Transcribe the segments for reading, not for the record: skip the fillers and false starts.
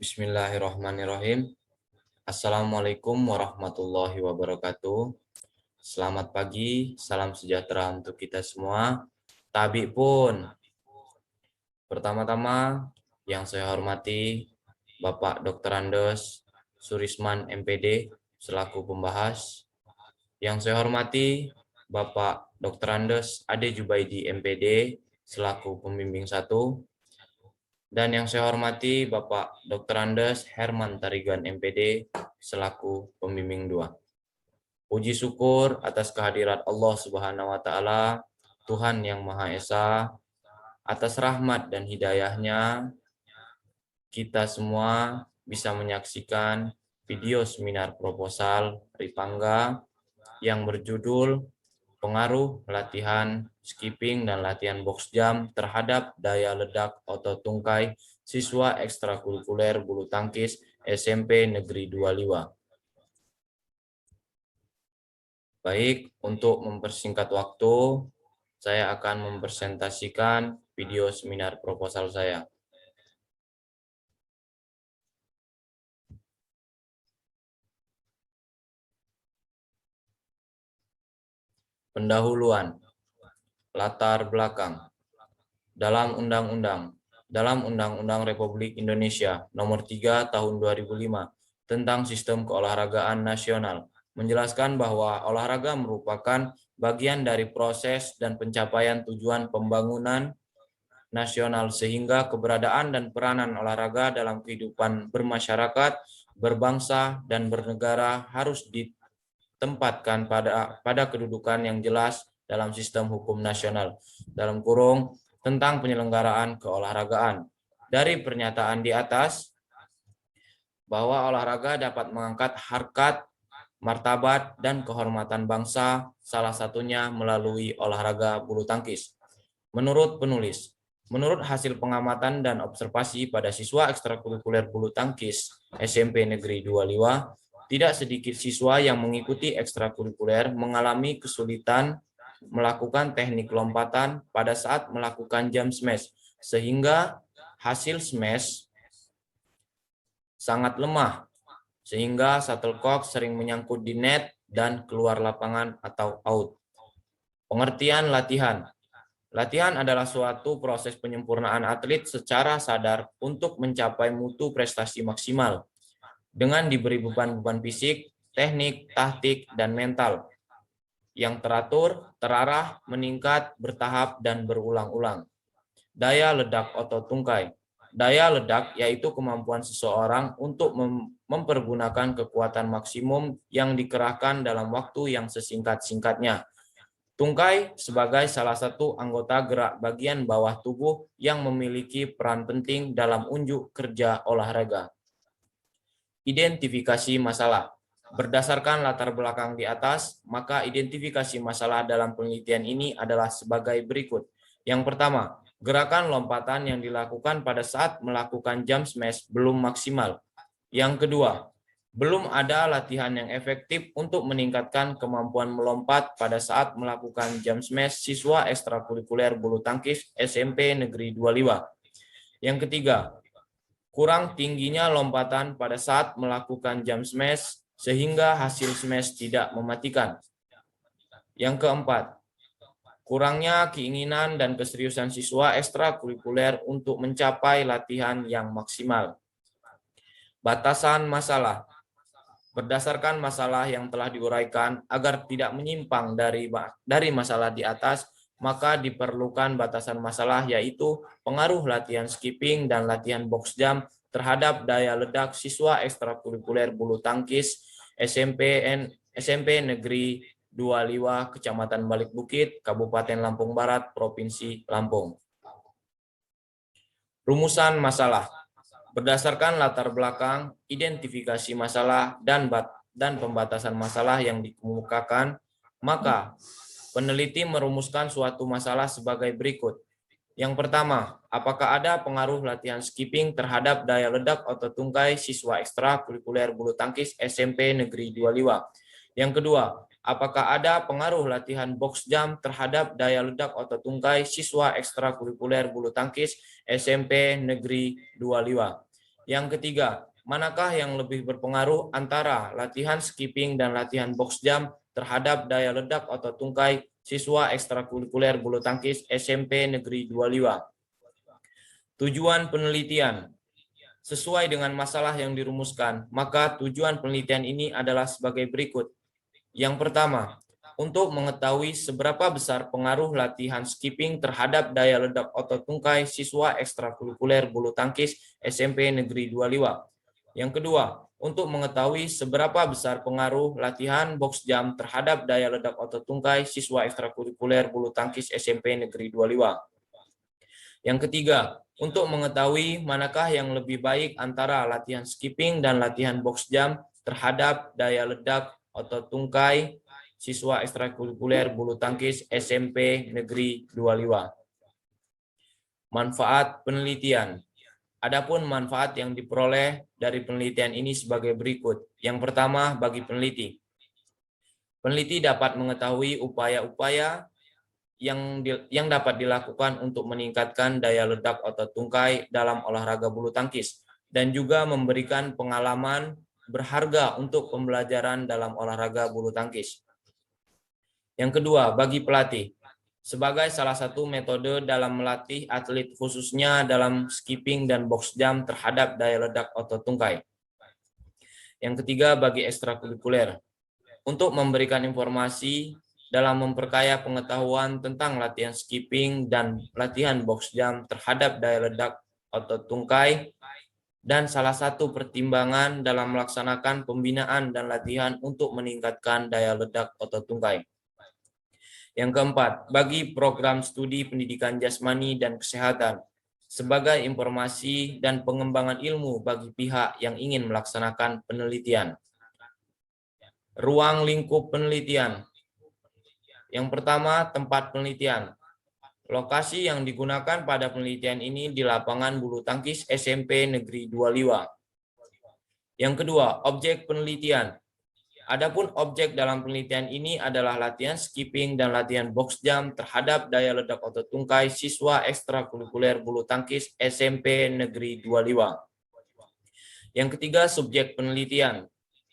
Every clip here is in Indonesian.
Bismillahirrahmanirrahim. Assalamualaikum warahmatullahi wabarakatuh. Selamat pagi, salam sejahtera untuk kita semua. Tabi pun. Pertama-tama yang saya hormati Bapak Dr. Andes Surisman MPD selaku pembahas. Yang saya hormati Bapak Dr. Andes Ade Jubaidi MPD selaku pembimbing 1. Dan yang saya hormati Bapak Dr. Andes Herman Tarigan MPD selaku pembimbing 2. Puji syukur atas kehadirat Allah Subhanahu wa taala, Tuhan yang Maha Esa, atas rahmat dan hidayahnya kita semua bisa menyaksikan video seminar proposal Ripangga yang berjudul Pengaruh latihan skipping dan latihan box jump terhadap daya ledak otot tungkai siswa ekstrakurikuler bulu tangkis SMP Negeri 2 Liwa. Baik, untuk mempersingkat waktu, saya akan mempresentasikan video seminar proposal saya. Pendahuluan, latar belakang. Dalam Undang-Undang Republik Indonesia Nomor 3 Tahun 2005 tentang Sistem Keolahragaan Nasional menjelaskan bahwa olahraga merupakan bagian dari proses dan pencapaian tujuan pembangunan nasional, sehingga keberadaan dan peranan olahraga dalam kehidupan bermasyarakat, berbangsa, dan bernegara harus ditempatkan pada kedudukan yang jelas dalam sistem hukum nasional. Dalam kurung tentang penyelenggaraan keolahragaan. Dari pernyataan di atas, bahwa olahraga dapat mengangkat harkat, martabat, dan kehormatan bangsa, salah satunya melalui olahraga bulu tangkis. Menurut penulis, menurut hasil pengamatan dan observasi pada siswa ekstrakurikuler bulu tangkis SMP Negeri 2 Liwa, tidak sedikit siswa yang mengikuti ekstrakurikuler mengalami kesulitan melakukan teknik lompatan pada saat melakukan jump smash, sehingga hasil smash sangat lemah, sehingga shuttlecock sering menyangkut di net dan keluar lapangan atau out. Pengertian latihan. Latihan adalah suatu proses penyempurnaan atlet secara sadar untuk mencapai mutu prestasi maksimal dengan diberi beban-beban fisik, teknik, taktik, dan mental yang teratur, terarah, meningkat, bertahap, dan berulang-ulang. Daya ledak otot tungkai. Daya ledak yaitu kemampuan seseorang untuk mempergunakan kekuatan maksimum yang dikerahkan dalam waktu yang sesingkat-singkatnya. Tungkai sebagai salah satu anggota gerak bagian bawah tubuh yang memiliki peran penting dalam unjuk kerja olahraga. Identifikasi masalah. Berdasarkan latar belakang di atas, maka identifikasi masalah dalam penelitian ini adalah sebagai berikut. Yang pertama, gerakan lompatan yang dilakukan pada saat melakukan jump smash belum maksimal. Yang kedua, belum ada latihan yang efektif untuk meningkatkan kemampuan melompat pada saat melakukan jump smash siswa ekstrakurikuler bulu tangkis SMP Negeri 2 Liwa. Yang ketiga, kurang tingginya lompatan pada saat melakukan jump smash sehingga hasil smash tidak mematikan. Yang keempat, kurangnya keinginan dan keseriusan siswa ekstrakurikuler untuk mencapai latihan yang maksimal. Batasan masalah. Berdasarkan masalah yang telah diuraikan, agar tidak menyimpang dari masalah di atas, maka diperlukan batasan masalah, yaitu pengaruh latihan skipping dan latihan box jump terhadap daya ledak siswa ekstrakurikuler bulu tangkis SMP Negeri 2 Liwa, Kecamatan Balik Bukit, Kabupaten Lampung Barat, Provinsi Lampung. Rumusan masalah. Berdasarkan latar belakang, identifikasi masalah, dan pembatasan masalah yang dikemukakan, maka peneliti merumuskan suatu masalah sebagai berikut. Yang pertama, apakah ada pengaruh latihan skipping terhadap daya ledak otot tungkai siswa ekstrakurikuler bulu tangkis SMP Negeri 2 Liwa? Yang kedua, apakah ada pengaruh latihan box jump terhadap daya ledak otot tungkai siswa ekstrakurikuler bulu tangkis SMP Negeri 2 Liwa? Yang ketiga, manakah yang lebih berpengaruh antara latihan skipping dan latihan box jump terhadap daya ledak otot tungkai siswa ekstrakurikuler bulu tangkis SMP Negeri 25? Tujuan penelitian. Sesuai dengan masalah yang dirumuskan, maka tujuan penelitian ini adalah sebagai berikut. Yang pertama, untuk mengetahui seberapa besar pengaruh latihan skipping terhadap daya ledak otot tungkai siswa ekstrakurikuler bulu tangkis SMP Negeri 25. Yang kedua, untuk mengetahui seberapa besar pengaruh latihan box jump terhadap daya ledak otot tungkai siswa ekstrakurikuler bulu tangkis SMP Negeri 25. Yang ketiga, untuk mengetahui manakah yang lebih baik antara latihan skipping dan latihan box jump terhadap daya ledak otot tungkai siswa ekstrakurikuler bulu tangkis SMP Negeri 25. Manfaat penelitian. Adapun manfaat yang diperoleh dari penelitian ini sebagai berikut. Yang pertama, bagi peneliti. Peneliti dapat mengetahui upaya-upaya yang dapat dilakukan untuk meningkatkan daya ledak otot tungkai dalam olahraga bulu tangkis dan juga memberikan pengalaman berharga untuk pembelajaran dalam olahraga bulu tangkis. Yang kedua, bagi pelatih, sebagai salah satu metode dalam melatih atlet khususnya dalam skipping dan box jump terhadap daya ledak otot tungkai. Yang ketiga, bagi ekstrakurikuler, untuk memberikan informasi dalam memperkaya pengetahuan tentang latihan skipping dan latihan box jump terhadap daya ledak otot tungkai, dan salah satu pertimbangan dalam melaksanakan pembinaan dan latihan untuk meningkatkan daya ledak otot tungkai. Yang keempat, bagi program studi pendidikan jasmani dan kesehatan, sebagai informasi dan pengembangan ilmu bagi pihak yang ingin melaksanakan penelitian. Ruang lingkup penelitian. Yang pertama, tempat penelitian. Lokasi yang digunakan pada penelitian ini di lapangan bulu tangkis SMP Negeri 25. Yang kedua, objek penelitian. Adapun objek dalam penelitian ini adalah latihan skipping dan latihan box jump terhadap daya ledak otot tungkai siswa ekstrakurikuler bulu tangkis SMP Negeri 25. Yang ketiga, subjek penelitian.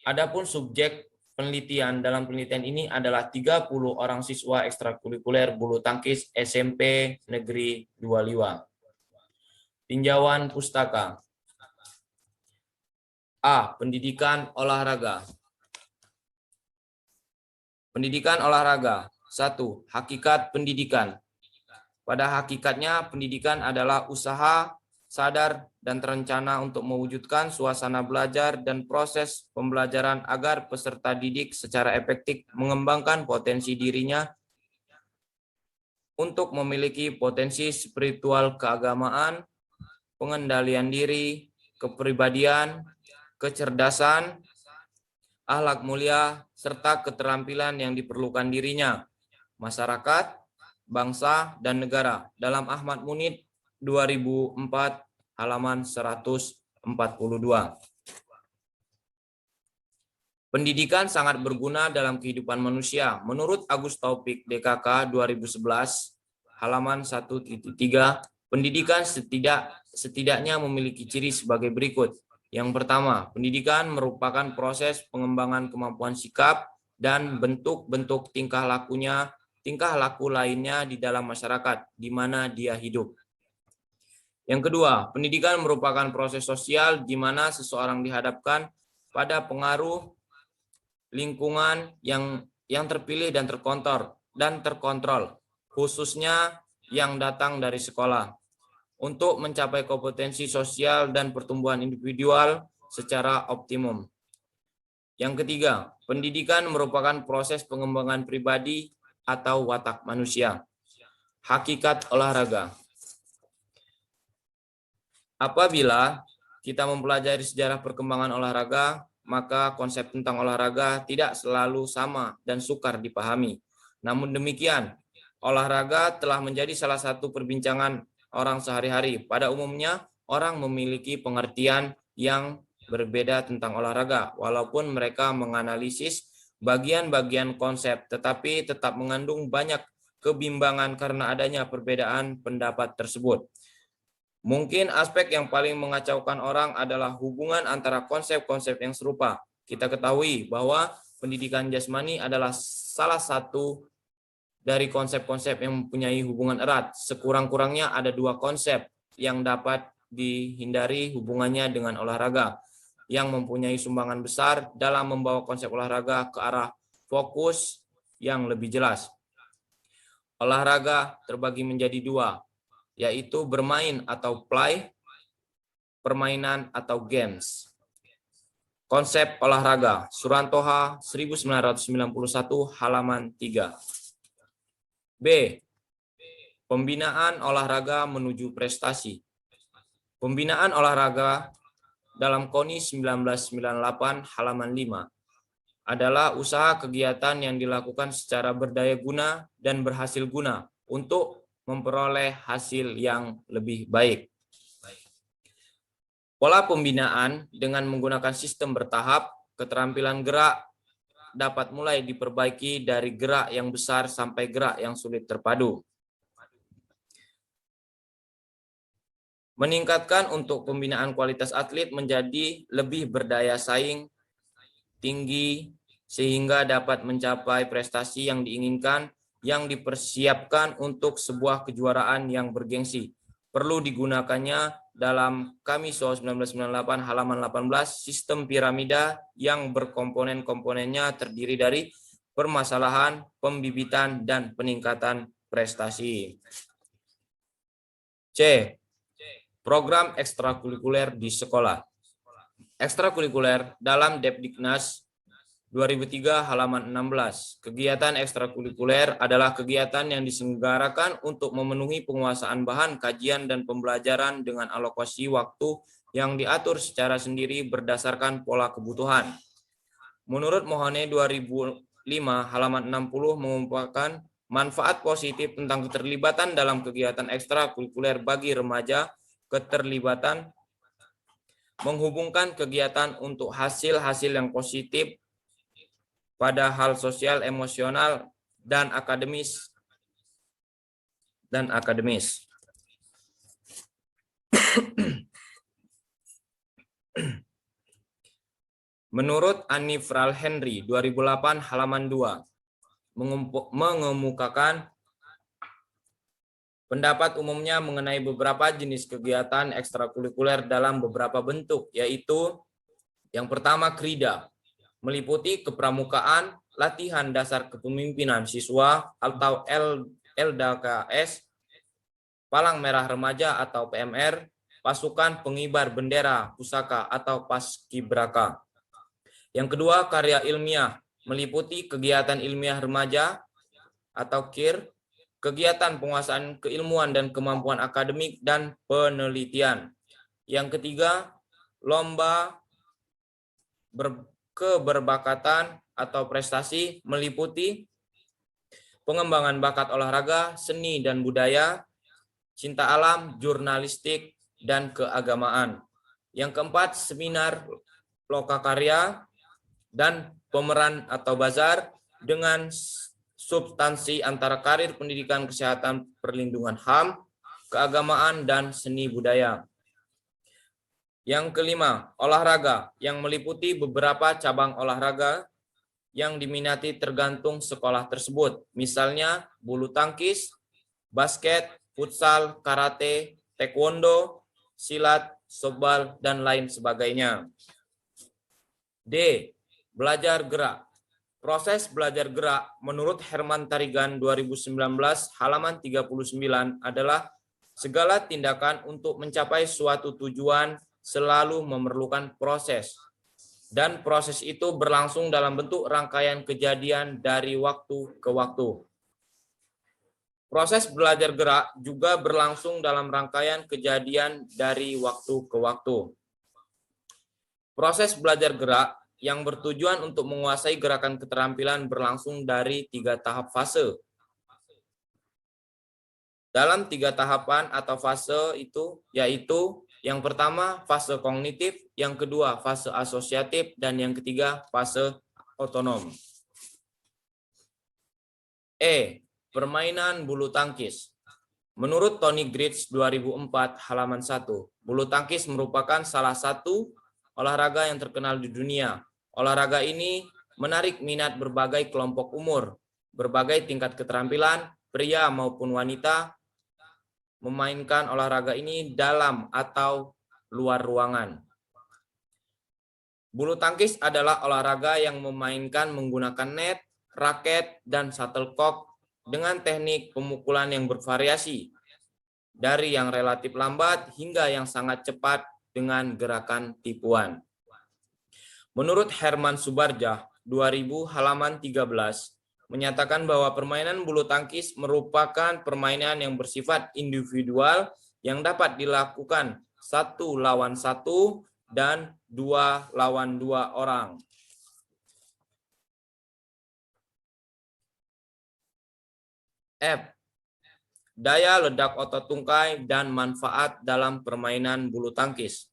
Adapun subjek penelitian dalam penelitian ini adalah 30 orang siswa ekstrakurikuler bulu tangkis SMP Negeri 25. Tinjauan pustaka. A. Pendidikan olahraga. Pendidikan olahraga. 1. Hakikat pendidikan. Pada hakikatnya, pendidikan adalah usaha sadar dan terencana untuk mewujudkan suasana belajar dan proses pembelajaran agar peserta didik secara efektif mengembangkan potensi dirinya untuk memiliki potensi spiritual keagamaan, pengendalian diri, kepribadian, kecerdasan, akhlak mulia, serta keterampilan yang diperlukan dirinya, masyarakat, bangsa, dan negara dalam Ahmad Munid 2004 halaman 142. Pendidikan sangat berguna dalam kehidupan manusia. Menurut Agus Taufik DKK 2011 halaman 1.3, pendidikan setidaknya memiliki ciri sebagai berikut. Yang pertama, pendidikan merupakan proses pengembangan kemampuan sikap dan bentuk-bentuk tingkah laku lainnya di dalam masyarakat di mana dia hidup. Yang kedua, pendidikan merupakan proses sosial di mana seseorang dihadapkan pada pengaruh lingkungan yang terpilih dan terkontrol, khususnya yang datang dari sekolah, untuk mencapai kompetensi sosial dan pertumbuhan individual secara optimum. Yang ketiga, pendidikan merupakan proses pengembangan pribadi atau watak manusia. Hakikat olahraga. Apabila kita mempelajari sejarah perkembangan olahraga, maka konsep tentang olahraga tidak selalu sama dan sukar dipahami. Namun demikian, olahraga telah menjadi salah satu perbincangan orang sehari-hari. Pada umumnya, orang memiliki pengertian yang berbeda tentang olahraga, walaupun mereka menganalisis bagian-bagian konsep, tetapi tetap mengandung banyak kebimbangan karena adanya perbedaan pendapat tersebut. Mungkin aspek yang paling mengacaukan orang adalah hubungan antara konsep-konsep yang serupa. Kita ketahui bahwa pendidikan jasmani adalah salah satu dari konsep-konsep yang mempunyai hubungan erat. Sekurang-kurangnya ada dua konsep yang dapat dihindari hubungannya dengan olahraga, yang mempunyai sumbangan besar dalam membawa konsep olahraga ke arah fokus yang lebih jelas. Olahraga terbagi menjadi dua, yaitu bermain atau play, permainan atau games. Konsep olahraga, Surantoha 1991 halaman 3. B. Pembinaan olahraga menuju prestasi. Pembinaan olahraga dalam KONI 1998 halaman 5 adalah usaha kegiatan yang dilakukan secara berdaya guna dan berhasil guna untuk memperoleh hasil yang lebih baik. Pola pembinaan dengan menggunakan sistem bertahap, keterampilan gerak dapat mulai diperbaiki dari gerak yang besar sampai gerak yang sulit terpadu. Meningkatkan untuk pembinaan kualitas atlet menjadi lebih berdaya saing tinggi sehingga dapat mencapai prestasi yang diinginkan yang dipersiapkan untuk sebuah kejuaraan yang bergengsi. Perlu digunakannya dalam Kamiso 1998 halaman 18 sistem piramida yang berkomponen-komponennya terdiri dari permasalahan, pembibitan, dan peningkatan prestasi. C. Program ekstrakurikuler di sekolah. Ekstrakurikuler dalam Depdiknas 2003 halaman 16. Kegiatan ekstrakurikuler adalah kegiatan yang diselenggarakan untuk memenuhi penguasaan bahan kajian dan pembelajaran dengan alokasi waktu yang diatur secara sendiri berdasarkan pola kebutuhan. Menurut Mohane 2005 halaman 60 mengumpulkan manfaat positif tentang keterlibatan dalam kegiatan ekstrakurikuler bagi remaja. Keterlibatan menghubungkan kegiatan untuk hasil-hasil yang positif pada hal sosial, emosional, dan akademis. Menurut Anifral Henry 2008 halaman 2 mengemukakan pendapat umumnya mengenai beberapa jenis kegiatan ekstrakurikuler dalam beberapa bentuk, yaitu yang pertama krida, meliputi kepramukaan, latihan dasar kepemimpinan siswa atau LDKS, Palang Merah Remaja atau PMR, pasukan pengibar bendera pusaka atau paskibraka. Yang kedua karya ilmiah, meliputi kegiatan ilmiah remaja atau KIR, kegiatan penguasaan keilmuan dan kemampuan akademik dan penelitian. Yang ketiga, lomba keberbakatan atau prestasi meliputi pengembangan bakat olahraga, seni dan budaya, cinta alam, jurnalistik, dan keagamaan. Yang keempat, seminar lokakarya dan pemeran atau bazar dengan substansi antara karir pendidikan kesehatan perlindungan HAM, keagamaan, dan seni budaya. Yang kelima, olahraga yang meliputi beberapa cabang olahraga yang diminati tergantung sekolah tersebut. Misalnya bulu tangkis, basket, futsal, karate, taekwondo, silat, softball, dan lain sebagainya. D. Belajar gerak. Proses belajar gerak menurut Herman Tarigan 2019 halaman 39 adalah segala tindakan untuk mencapai suatu tujuan selalu memerlukan proses. Dan proses itu berlangsung dalam bentuk rangkaian kejadian dari waktu ke waktu. Proses belajar gerak juga berlangsung dalam rangkaian kejadian dari waktu ke waktu. Proses belajar gerak yang bertujuan untuk menguasai gerakan keterampilan berlangsung dari 3 tahap fase. Dalam 3 tahapan atau fase itu yaitu yang pertama fase kognitif, yang kedua fase asosiatif, dan yang ketiga fase otonom. E. Permainan bulu tangkis. Menurut Tony Grits 2004 halaman 1, bulu tangkis merupakan salah satu olahraga yang terkenal di dunia. Olahraga ini menarik minat berbagai kelompok umur, berbagai tingkat keterampilan, pria maupun wanita memainkan olahraga ini dalam atau luar ruangan. Bulu tangkis adalah olahraga yang memainkan menggunakan net, raket, dan shuttlecock dengan teknik pemukulan yang bervariasi, dari yang relatif lambat hingga yang sangat cepat dengan gerakan tipuan. Menurut Herman Subarjah, 2000 halaman 13, menyatakan bahwa permainan bulu tangkis merupakan permainan yang bersifat individual yang dapat dilakukan 1 lawan 1 dan 2 lawan 2 orang. F. Daya ledak otot tungkai dan manfaat dalam permainan bulu tangkis.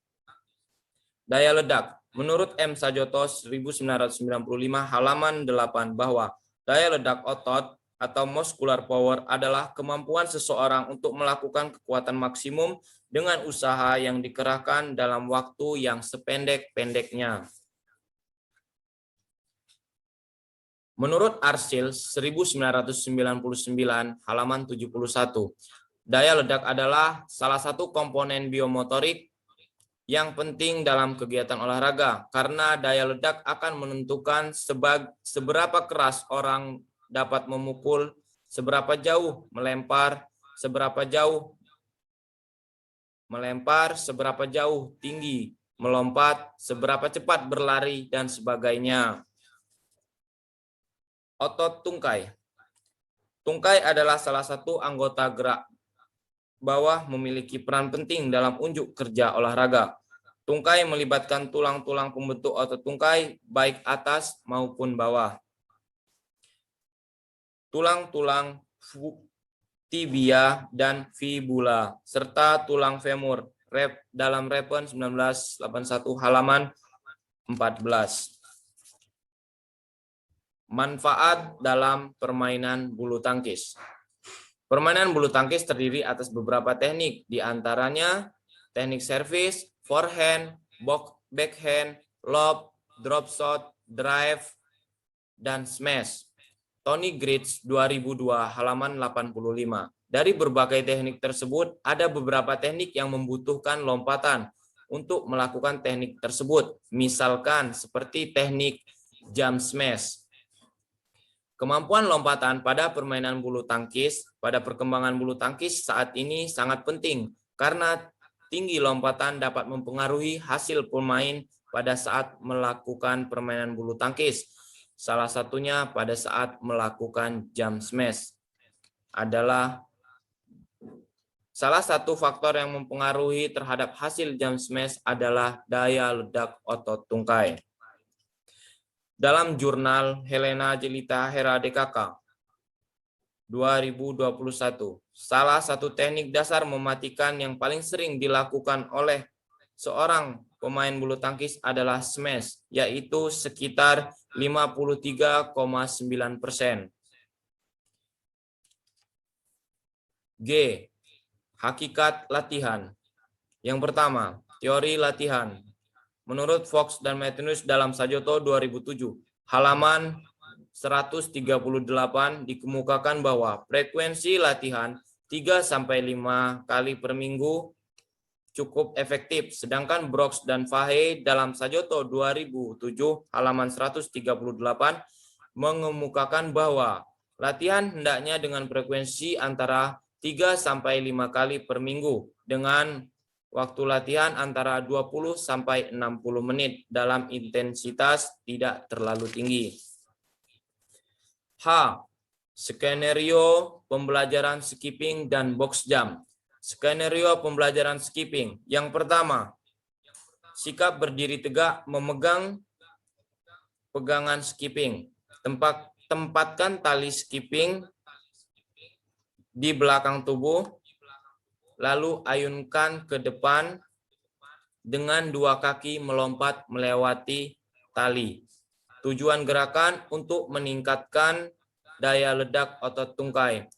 Daya ledak. Menurut M. Sajoto 1995 halaman 8 bahwa daya ledak otot atau muscular power adalah kemampuan seseorang untuk melakukan kekuatan maksimum dengan usaha yang dikerahkan dalam waktu yang sependek-pendeknya. Menurut Arsil 1999 halaman 71, daya ledak adalah salah satu komponen biomotorik yang penting dalam kegiatan olahraga karena daya ledak akan menentukan seberapa keras orang dapat memukul, seberapa jauh melempar, seberapa jauh tinggi melompat, seberapa cepat berlari, dan sebagainya. Otot tungkai. Tungkai adalah salah satu anggota gerak bawah memiliki peran penting dalam unjuk kerja olahraga. Tungkai melibatkan tulang-tulang pembentuk otot tungkai baik atas maupun bawah. Tulang-tulang tibia dan fibula serta tulang femur dalam Repen 1981 halaman 14. Manfaat dalam permainan bulu tangkis. Permainan bulu tangkis terdiri atas beberapa teknik, di antaranya teknik servis, forehand, backhand, lob, drop shot, drive, dan smash. Tony Grits 2002 halaman 85. Dari berbagai teknik tersebut, ada beberapa teknik yang membutuhkan lompatan untuk melakukan teknik tersebut, misalkan seperti teknik jump smash. Kemampuan lompatan pada permainan bulu tangkis, pada perkembangan bulu tangkis saat ini sangat penting karena tinggi lompatan dapat mempengaruhi hasil pemain pada saat melakukan permainan bulu tangkis. Salah satunya pada saat melakukan jump smash adalah salah satu faktor yang mempengaruhi terhadap hasil jump smash adalah daya ledak otot tungkai. Dalam jurnal Helena Jelita Hera DKK 2021, salah satu teknik dasar mematikan yang paling sering dilakukan oleh seorang pemain bulu tangkis adalah smash, yaitu sekitar 53,9%. G. Hakikat latihan. Yang pertama, teori latihan. Menurut Fox dan Matthews dalam Sajoto 2007, halaman 138 dikemukakan bahwa frekuensi latihan 3-5 kali per minggu cukup efektif, sedangkan Brooks dan Fahey dalam Sajoto 2007 halaman 138 mengemukakan bahwa latihan hendaknya dengan frekuensi antara 3-5 kali per minggu dengan waktu latihan antara 20-60 menit dalam intensitas tidak terlalu tinggi. H. Skenario pembelajaran skipping dan box jump. Skenario pembelajaran skipping. Yang pertama, sikap berdiri tegak memegang pegangan skipping. Tempatkan tali skipping di belakang tubuh, lalu ayunkan ke depan dengan dua kaki melompat melewati tali. Tujuan gerakan untuk meningkatkan daya ledak otot tungkai.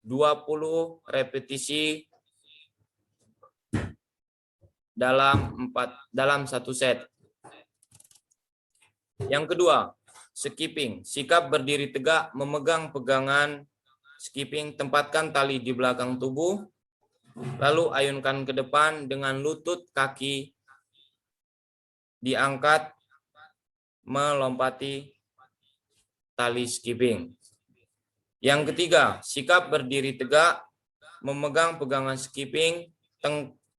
20 repetisi dalam satu set. Yang kedua, skipping. Sikap berdiri tegak, memegang pegangan skipping, tempatkan tali di belakang tubuh, lalu ayunkan ke depan dengan lutut kaki diangkat melompati tali skipping. Yang ketiga, sikap berdiri tegak, memegang pegangan skipping,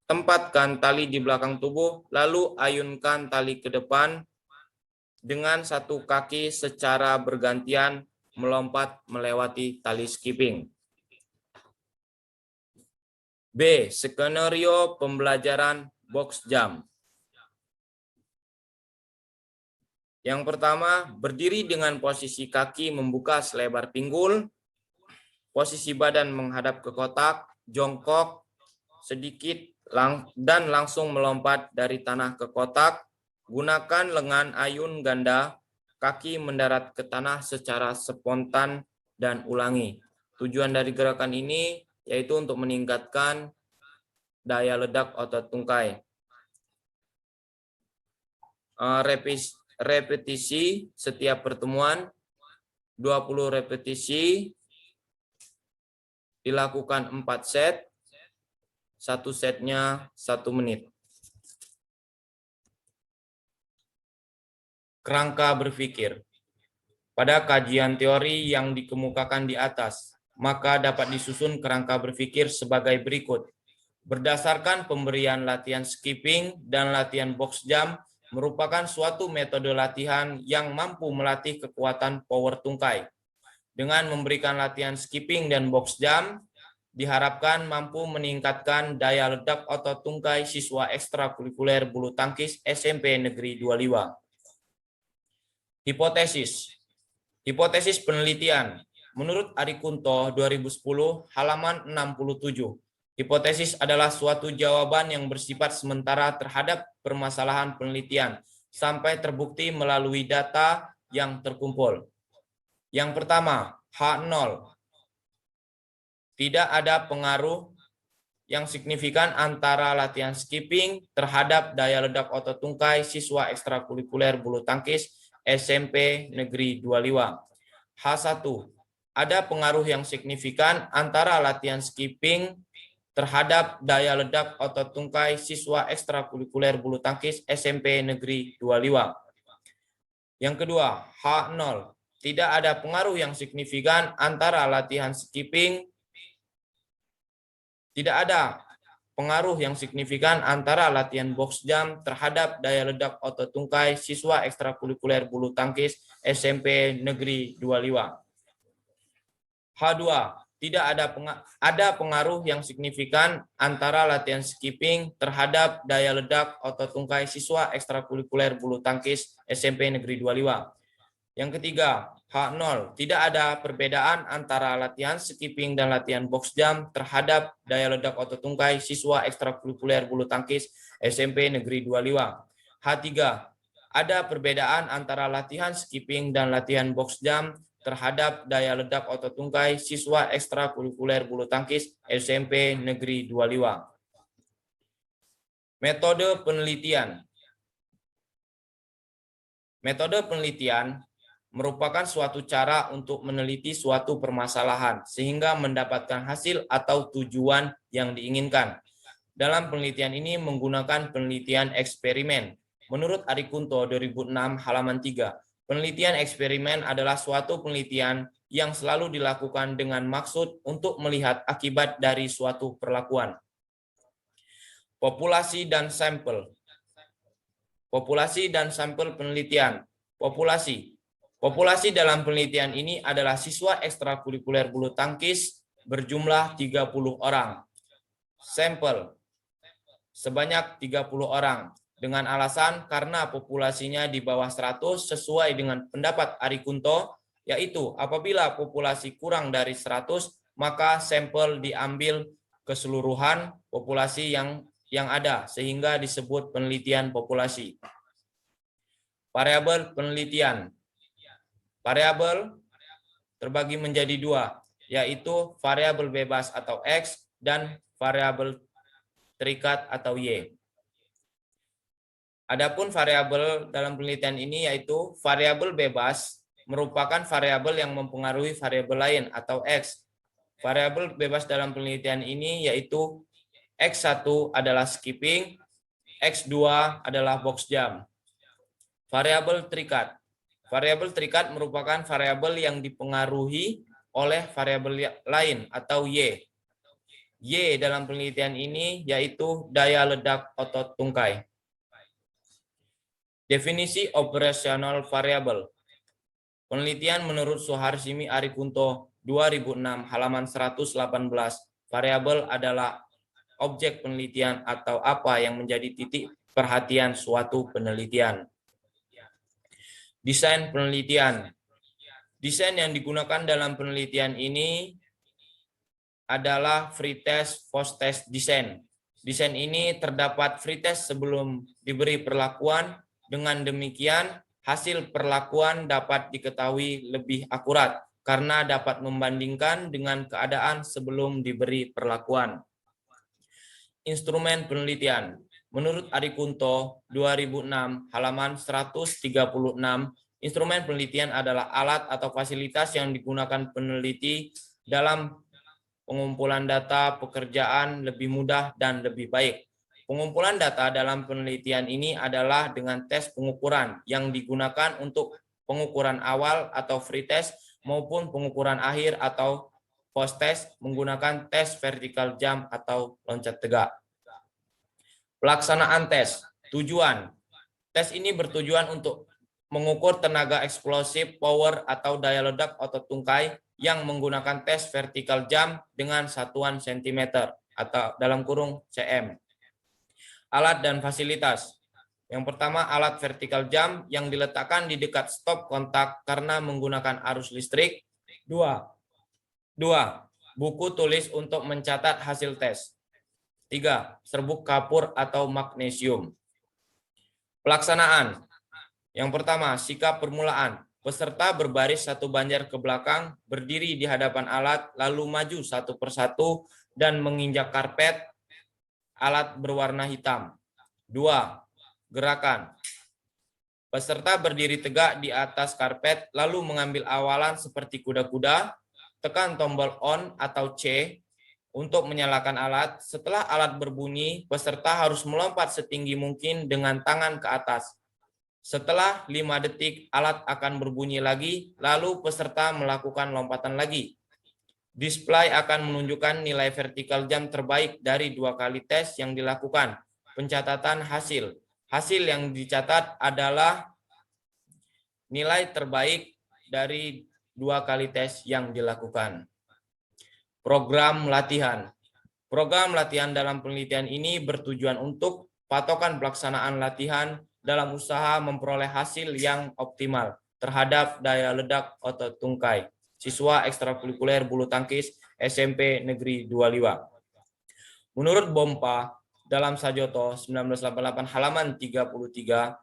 tempatkan tali di belakang tubuh, lalu ayunkan tali ke depan dengan satu kaki secara bergantian melompat melewati tali skipping. B. Skenario pembelajaran box jump. Yang pertama, berdiri dengan posisi kaki membuka selebar pinggul, posisi badan menghadap ke kotak, jongkok sedikit dan langsung melompat dari tanah ke kotak. Gunakan lengan ayun ganda, kaki mendarat ke tanah secara spontan dan ulangi. Tujuan dari gerakan ini yaitu untuk meningkatkan daya ledak otot tungkai. Repetisi setiap pertemuan 20 repetisi dilakukan 4 set. Satu setnya 1 menit. Kerangka berpikir. Pada kajian teori yang dikemukakan di atas, maka dapat disusun kerangka berpikir sebagai berikut. Berdasarkan pemberian latihan skipping dan latihan box jump merupakan suatu metode latihan yang mampu melatih kekuatan power tungkai. Dengan memberikan latihan skipping dan box jump, diharapkan mampu meningkatkan daya ledak otot tungkai siswa ekstrakurikuler bulu tangkis SMP Negeri 2 Liwa. Hipotesis penelitian. Menurut Arikunto 2010 halaman 67. Hipotesis adalah suatu jawaban yang bersifat sementara terhadap permasalahan penelitian sampai terbukti melalui data yang terkumpul. Yang pertama, H0. Tidak ada pengaruh yang signifikan antara latihan skipping terhadap daya ledak otot tungkai siswa ekstrakurikuler bulu tangkis SMP Negeri 2 Liwa. H1. Ada pengaruh yang signifikan antara latihan skipping terhadap daya ledak otot tungkai siswa ekstrakurikuler bulu tangkis SMP Negeri 2 Liwa. Yang kedua, H0. Tidak ada pengaruh yang signifikan antara latihan skipping. Tidak ada pengaruh yang signifikan antara latihan box jump terhadap daya ledak otot tungkai siswa ekstrakurikuler bulu tangkis SMP Negeri 2 Liwa. H2. Tidak ada pengaruh yang signifikan antara latihan skipping terhadap daya ledak otot tungkai siswa ekstrakurikuler bulu tangkis SMP Negeri 2 Liwa. Yang ketiga, H0. Tidak ada perbedaan antara latihan skipping dan latihan box jump terhadap daya ledak otot tungkai siswa ekstrakurikuler bulu tangkis SMP Negeri 2 Liwa. H3. Ada perbedaan antara latihan skipping dan latihan box jump terhadap daya ledak otot tungkai siswa ekstrakurikuler bulu tangkis SMP Negeri 2 Liwa. Metode penelitian. Metode penelitian merupakan suatu cara untuk meneliti suatu permasalahan sehingga mendapatkan hasil atau tujuan yang diinginkan. Dalam penelitian ini menggunakan penelitian eksperimen. Menurut Arikunto 2006 halaman 3, penelitian eksperimen adalah suatu penelitian yang selalu dilakukan dengan maksud untuk melihat akibat dari suatu perlakuan. Populasi dan sampel. Populasi dan sampel penelitian. Populasi dalam penelitian ini adalah siswa ekstrakurikuler bulu tangkis berjumlah 30 orang. Sampel sebanyak 30 orang dengan alasan karena populasinya di bawah 100 sesuai dengan pendapat Arikunto, yaitu apabila populasi kurang dari 100 maka sampel diambil keseluruhan populasi yang ada sehingga disebut penelitian populasi. Variabel penelitian. Variabel terbagi menjadi 2, yaitu variabel bebas atau X dan variabel terikat atau Y. Adapun variabel dalam penelitian ini yaitu variabel bebas merupakan variabel yang mempengaruhi variabel lain atau X. Variabel bebas dalam penelitian ini yaitu X1 adalah skipping, X2 adalah box jump. Variabel terikat. Variabel terikat merupakan variabel yang dipengaruhi oleh variabel lain atau Y. Y dalam penelitian ini yaitu daya ledak otot tungkai. Definisi operasional variabel. Penelitian menurut Suharsimi Arikunto 2006 halaman 118, variabel adalah objek penelitian atau apa yang menjadi titik perhatian suatu penelitian. Desain penelitian. Desain yang digunakan dalam penelitian ini adalah free test, post test desain. Desain ini terdapat free test sebelum diberi perlakuan. Dengan demikian, hasil perlakuan dapat diketahui lebih akurat karena dapat membandingkan dengan keadaan sebelum diberi perlakuan. Instrumen penelitian. Menurut Arikunto 2006 halaman 136, instrumen penelitian adalah alat atau fasilitas yang digunakan peneliti dalam pengumpulan data pekerjaan lebih mudah dan lebih baik. Pengumpulan data dalam penelitian ini adalah dengan tes pengukuran yang digunakan untuk pengukuran awal atau free test maupun pengukuran akhir atau post test menggunakan tes vertical jump atau loncat tegak. Pelaksanaan tes. Tujuan. Tes ini bertujuan untuk mengukur tenaga eksplosif, power atau daya ledak otot tungkai yang menggunakan tes vertical jump dengan satuan cm atau dalam kurung cm. Alat dan fasilitas. Yang pertama, alat vertical jump yang diletakkan di dekat stop kontak karena menggunakan arus listrik. Dua, buku tulis untuk mencatat hasil tes. 3. Serbuk kapur atau magnesium. Pelaksanaan. Yang pertama, sikap permulaan. Peserta berbaris satu banjar ke belakang, berdiri di hadapan alat, lalu maju satu persatu dan menginjak karpet alat berwarna hitam. 2. Gerakan. Peserta berdiri tegak di atas karpet, lalu mengambil awalan seperti kuda-kuda, tekan tombol on atau C untuk menyalakan alat. Setelah alat berbunyi, peserta harus melompat setinggi mungkin dengan tangan ke atas. Setelah 5 detik, alat akan berbunyi lagi, lalu peserta melakukan lompatan lagi. Display akan menunjukkan nilai vertical jump terbaik dari 2 kali tes yang dilakukan. Pencatatan hasil. Hasil yang dicatat adalah nilai terbaik dari 2 kali tes yang dilakukan. Program latihan. Program latihan dalam penelitian ini bertujuan untuk patokan pelaksanaan latihan dalam usaha memperoleh hasil yang optimal terhadap daya ledak otot tungkai. Siswa ekstrakurikuler bulu tangkis SMP Negeri 25. Menurut Bompa, dalam Sajoto 1988 halaman 33,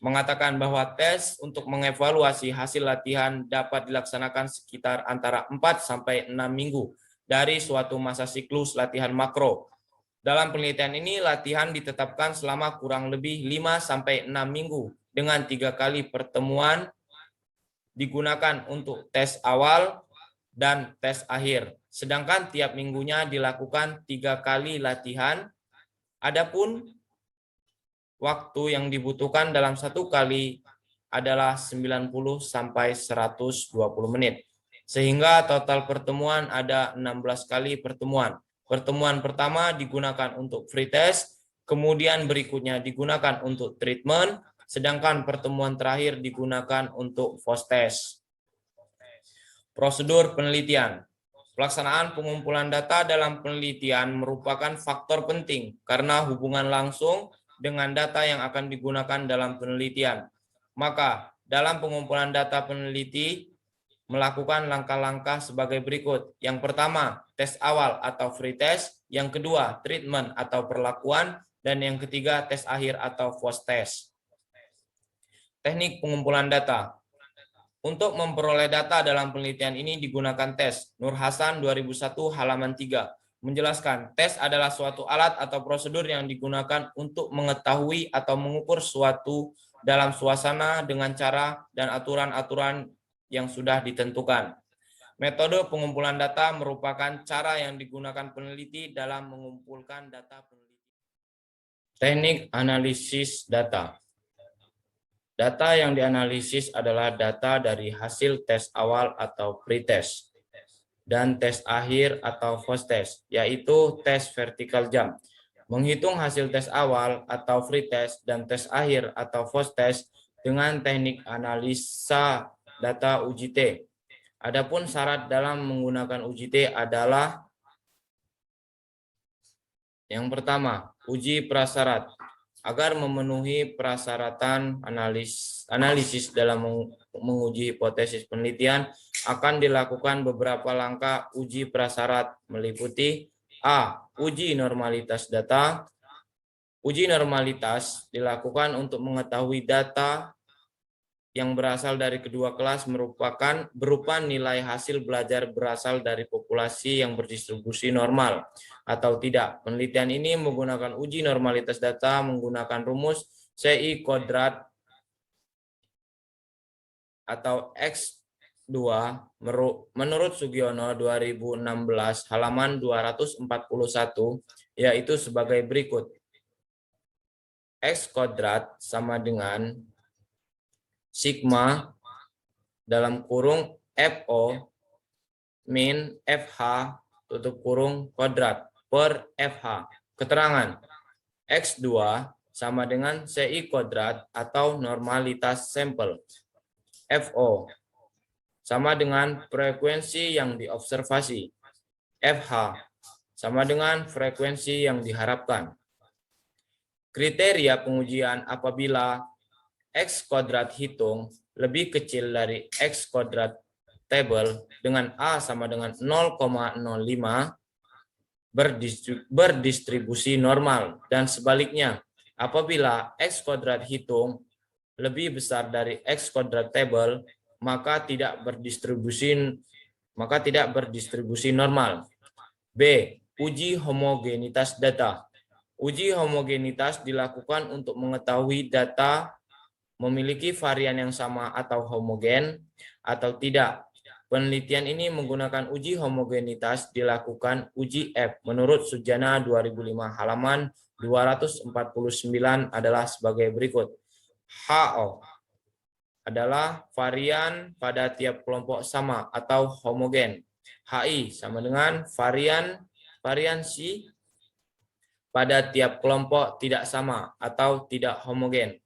mengatakan bahwa tes untuk mengevaluasi hasil latihan dapat dilaksanakan sekitar antara 4-6 minggu dari suatu masa siklus latihan makro. Dalam penelitian ini, latihan ditetapkan selama kurang lebih 5-6 minggu dengan 3 kali pertemuan digunakan untuk tes awal dan tes akhir. Sedangkan tiap minggunya dilakukan 3 kali latihan. Adapun waktu yang dibutuhkan dalam 1 kali adalah 90-120 menit. Sehingga total pertemuan ada 16 kali pertemuan. Pertemuan pertama digunakan untuk free test, kemudian berikutnya digunakan untuk treatment, sedangkan pertemuan terakhir digunakan untuk post test. Prosedur penelitian. Pelaksanaan pengumpulan data dalam penelitian merupakan faktor penting karena hubungan langsung dengan data yang akan digunakan dalam penelitian. Maka, dalam pengumpulan data peneliti melakukan langkah-langkah sebagai berikut. Yang pertama, tes awal atau free test. Yang kedua, treatment atau perlakuan. Dan yang ketiga, tes akhir atau post test. Teknik pengumpulan data. Untuk memperoleh data dalam penelitian ini digunakan tes. Nur Hasan 2001 halaman 3 menjelaskan tes adalah suatu alat atau prosedur yang digunakan untuk mengetahui atau mengukur suatu dalam suasana dengan cara dan aturan-aturan yang sudah ditentukan. Metode pengumpulan data merupakan cara yang digunakan peneliti dalam mengumpulkan data peneliti. Teknik analisis data. Data yang dianalisis adalah data dari hasil tes awal atau pretest dan tes akhir atau post-test, yaitu tes vertical jump. Menghitung hasil tes awal atau pretest dan tes akhir atau post-test dengan teknik analisa data uji T. Adapun syarat dalam menggunakan uji T adalah yang pertama, uji prasyarat. Agar memenuhi persyaratan analisis dalam menguji hipotesis penelitian akan dilakukan beberapa langkah uji prasyarat meliputi A. Uji normalitas data. Uji normalitas dilakukan untuk mengetahui data yang berasal dari kedua kelas merupakan berupa nilai hasil belajar berasal dari populasi yang berdistribusi normal atau tidak. Penelitian ini menggunakan uji normalitas data menggunakan rumus CI kuadrat atau X2 menurut Sugiono 2016 halaman 241 yaitu sebagai berikut. X kuadrat sama dengan sigma dalam kurung FO min FH tutup kurung kuadrat per FH. Keterangan X2 sama dengan CI kuadrat atau normalitas sampel. FO sama dengan frekuensi yang diobservasi. FH sama dengan frekuensi yang diharapkan. Kriteria pengujian apabila X kuadrat hitung lebih kecil dari X kuadrat table dengan A sama dengan 0,05 berdistribusi normal dan sebaliknya apabila X kuadrat hitung lebih besar dari X kuadrat table maka tidak berdistribusi normal. B. Uji homogenitas data. Uji homogenitas dilakukan untuk mengetahui data memiliki varian yang sama atau homogen atau tidak. Penelitian ini menggunakan uji homogenitas dilakukan uji F menurut Sujana 2005 halaman 249 adalah sebagai berikut. HO adalah varian pada tiap kelompok sama atau homogen. HI sama dengan variansi pada tiap kelompok tidak sama atau tidak homogen.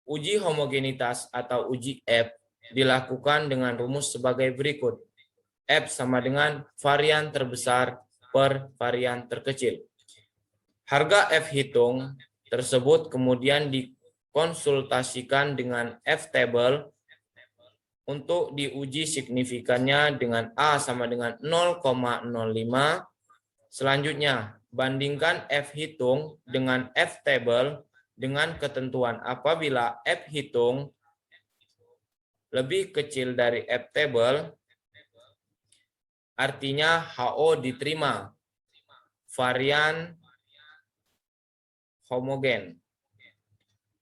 Uji homogenitas atau uji F dilakukan dengan rumus sebagai berikut. F sama dengan varian terbesar per varian terkecil. Harga F hitung tersebut kemudian dikonsultasikan dengan F table untuk diuji signifikannya dengan A sama dengan 0,05. Selanjutnya, bandingkan F hitung dengan F table dengan ketentuan apabila F hitung lebih kecil dari F table, artinya HO diterima varian homogen.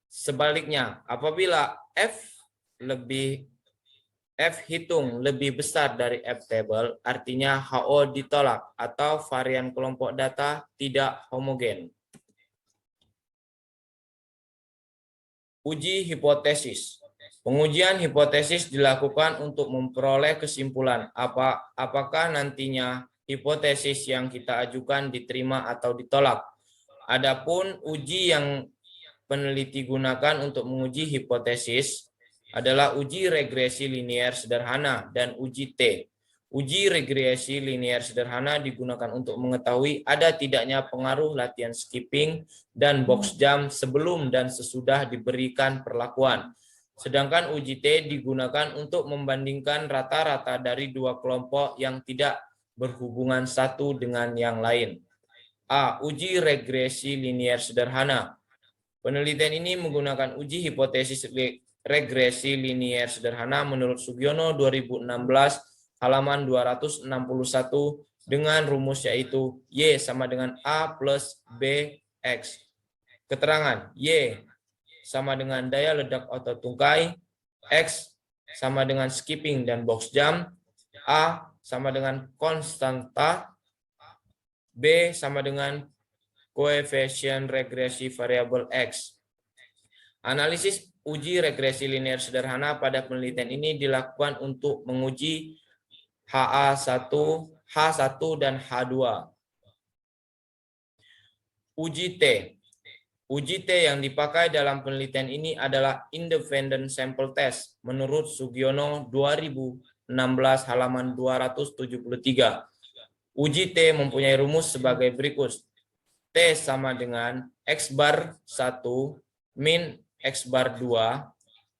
Sebaliknya, apabila F hitung lebih besar dari F table, artinya HO ditolak atau varian kelompok data tidak homogen. Uji hipotesis. Pengujian hipotesis dilakukan untuk memperoleh kesimpulan apakah nantinya hipotesis yang kita ajukan diterima atau ditolak. Adapun uji yang peneliti gunakan untuk menguji hipotesis adalah uji regresi linier sederhana dan uji T. Uji regresi linier sederhana digunakan untuk mengetahui ada tidaknya pengaruh latihan skipping dan box jump sebelum dan sesudah diberikan perlakuan. Sedangkan uji T digunakan untuk membandingkan rata-rata dari dua kelompok yang tidak berhubungan satu dengan yang lain. A. Uji regresi linier sederhana. Penelitian ini menggunakan uji hipotesis regresi linier sederhana menurut Sugiono 2016 halaman 261 dengan rumus yaitu Y sama dengan A plus BX. Keterangan Y sama dengan daya ledak otot tungkai, X sama dengan skipping dan box jump, A sama dengan konstanta, B sama dengan koefisien regresi variabel X. Analisis uji regresi linear sederhana pada penelitian ini dilakukan untuk menguji HA1, H1 dan H2. Uji T. Uji T yang dipakai dalam penelitian ini adalah Independent Sample Test menurut Sugiono 2016 halaman 273. Uji T mempunyai rumus sebagai berikut. T sama dengan X bar 1 min X bar 2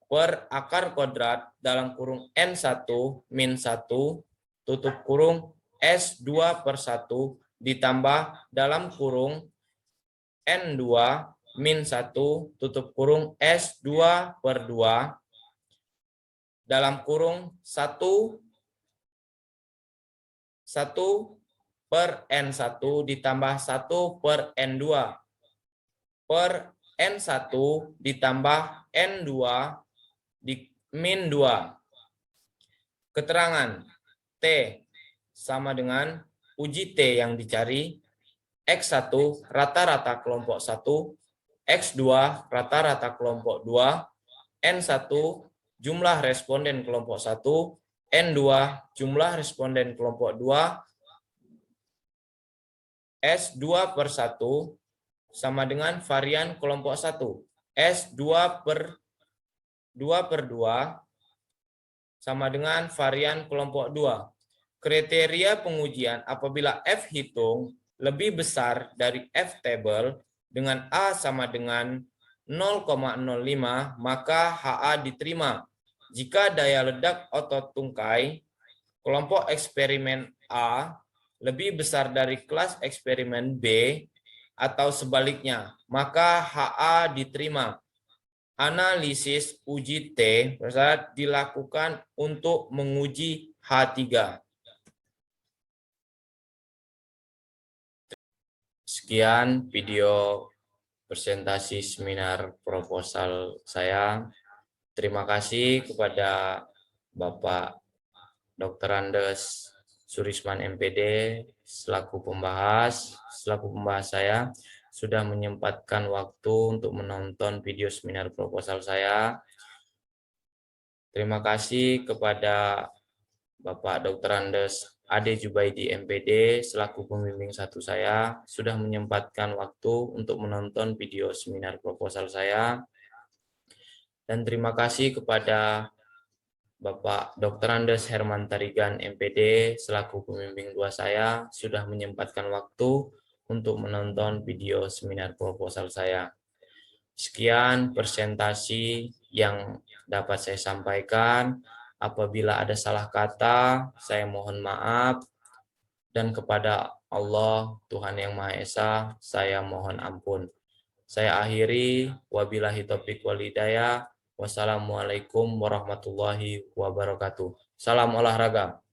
per akar kuadrat dalam kurung N1 min 1 tutup kurung S2 per 1 ditambah dalam kurung N2 min 1 tutup kurung S2 per 2 dalam kurung 1 per N1 ditambah 1 per N2 per N1 ditambah N2 di min 2. Keterangan T sama dengan uji T yang dicari X1 rata-rata kelompok 1, X2 rata-rata kelompok 2, N1 jumlah responden kelompok 1, N2 jumlah responden kelompok 2, S2 per 1 sama dengan varian kelompok 1. S2 per 2 per 2 sama dengan varian kelompok 2. Kriteria pengujian apabila F hitung lebih besar dari F table dengan A sama dengan 0,05 maka HA diterima. Jika daya ledak otot tungkai kelompok eksperimen A lebih besar dari kelas eksperimen B atau sebaliknya, maka HA diterima. Analisis uji T dilakukan untuk menguji H3. Sekian video presentasi seminar proposal saya. Terima kasih kepada Bapak Dr. Andes Surisman MPD selaku pembahas saya sudah menyempatkan waktu untuk menonton video seminar proposal saya. Terima kasih kepada Bapak Dr. Andes Ade Jubaidi MPD selaku pembimbing satu saya sudah menyempatkan waktu untuk menonton video seminar proposal saya. Dan terima kasih kepada Bapak Dr. Andes Herman Tarigan MPD selaku pembimbing dua saya sudah menyempatkan waktu untuk menonton video seminar proposal saya. Sekian presentasi yang dapat saya sampaikan. Apabila ada salah kata, saya mohon maaf. Dan kepada Allah, Tuhan Yang Maha Esa, saya mohon ampun. Saya akhiri, wabillahi taufiq wal hidayah. Wassalamualaikum warahmatullahi wabarakatuh. Salam olahraga.